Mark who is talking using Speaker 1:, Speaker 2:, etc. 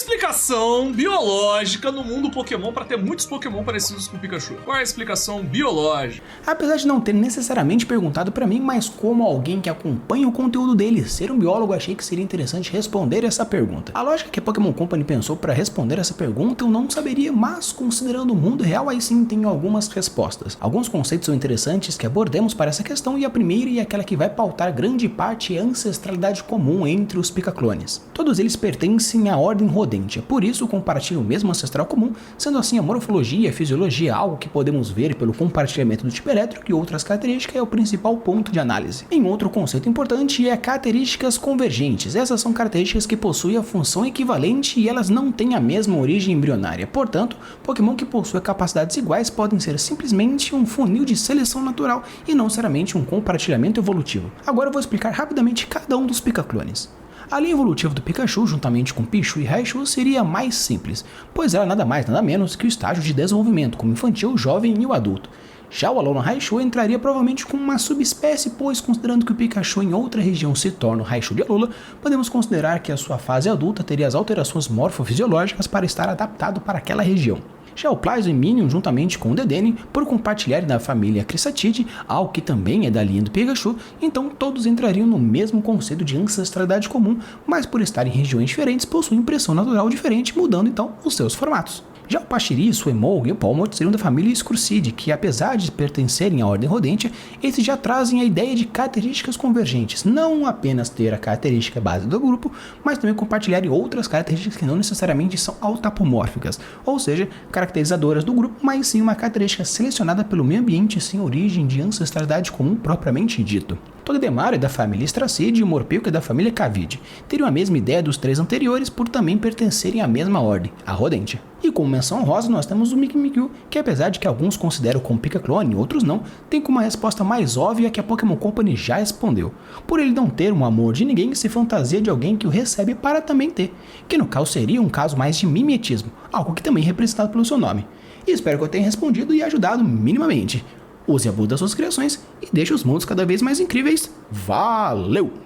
Speaker 1: explicação biológica no mundo Pokémon para ter muitos Pokémon parecidos com o Pikachu? Qual é a explicação biológica?
Speaker 2: Apesar de não ter necessariamente perguntado pra mim, mas como alguém que acompanha o conteúdo dele, ser um biólogo, achei que seria interessante responder essa pergunta. A lógica que a Pokémon Company pensou para responder essa pergunta eu não saberia, mas considerando o mundo real, aí sim tenho algumas respostas. Alguns conceitos são interessantes que abordemos para essa questão, e a primeira e aquela que vai pautar grande parte é a ancestralidade comum entre os Picaclones. Todos eles pertencem à ordem Rodentia, por isso compartilham o mesmo ancestral comum, sendo assim a morfologia e a fisiologia algo que podemos ver pelo compartilhamento do tipo elétrico e outras características é o principal ponto de análise. Em outro conceito importante é características convergentes. Essas são características que possuem a função equivalente e elas não têm a mesma origem embrionária. Portanto, Pokémon que possuem capacidades iguais podem ser simplesmente um funil de seleção natural e não necessariamente um compartilhamento evolutivo. Agora eu vou explicar rapidamente cada um dos Picaclones. A linha evolutiva do Pikachu, juntamente com Pichu e Raichu, seria mais simples, pois ela nada mais nada menos que o estágio de desenvolvimento, como infantil, jovem e o adulto. Já o Alolan Raichu entraria provavelmente como uma subespécie, pois considerando que o Pikachu em outra região se torna o Raichu de Alola, podemos considerar que a sua fase adulta teria as alterações morfofisiológicas para estar adaptado para aquela região. Já o Plyzo e Minion, juntamente com o Dedenne, por compartilharem da família Chrysatid, algo que também é da linha do Pikachu, então todos entrariam no mesmo conceito de ancestralidade comum, mas por estarem em regiões diferentes possuem impressão natural diferente, mudando então os seus formatos. Já o Pachirisu, o Emolga e o Palmot seriam da família Scurcid, que apesar de pertencerem à ordem Rodentia, esses já trazem a ideia de características convergentes, não apenas ter a característica base do grupo, mas também compartilharem outras características que não necessariamente são autapomórficas, ou seja, caracterizadoras do grupo, mas sim uma característica selecionada pelo meio ambiente sem origem de ancestralidade comum propriamente dito. Togedemaru é da família Stracid e o Morpeko é da família Cavide. Teriam a mesma ideia dos três anteriores por também pertencerem à mesma ordem, a Rodentia. E como menção rosa nós temos o Mimikyu, que apesar de que alguns consideram como Picaclone e outros não, tem como uma resposta mais óbvia que a Pokémon Company já respondeu. Por ele não ter um amor de ninguém, se fantasia de alguém que o recebe para também ter, que no caso seria um caso mais de mimetismo, algo que também é representado pelo seu nome. E espero que eu tenha respondido e ajudado minimamente. Use a boa das suas criações e deixe os mundos cada vez mais incríveis. Valeu!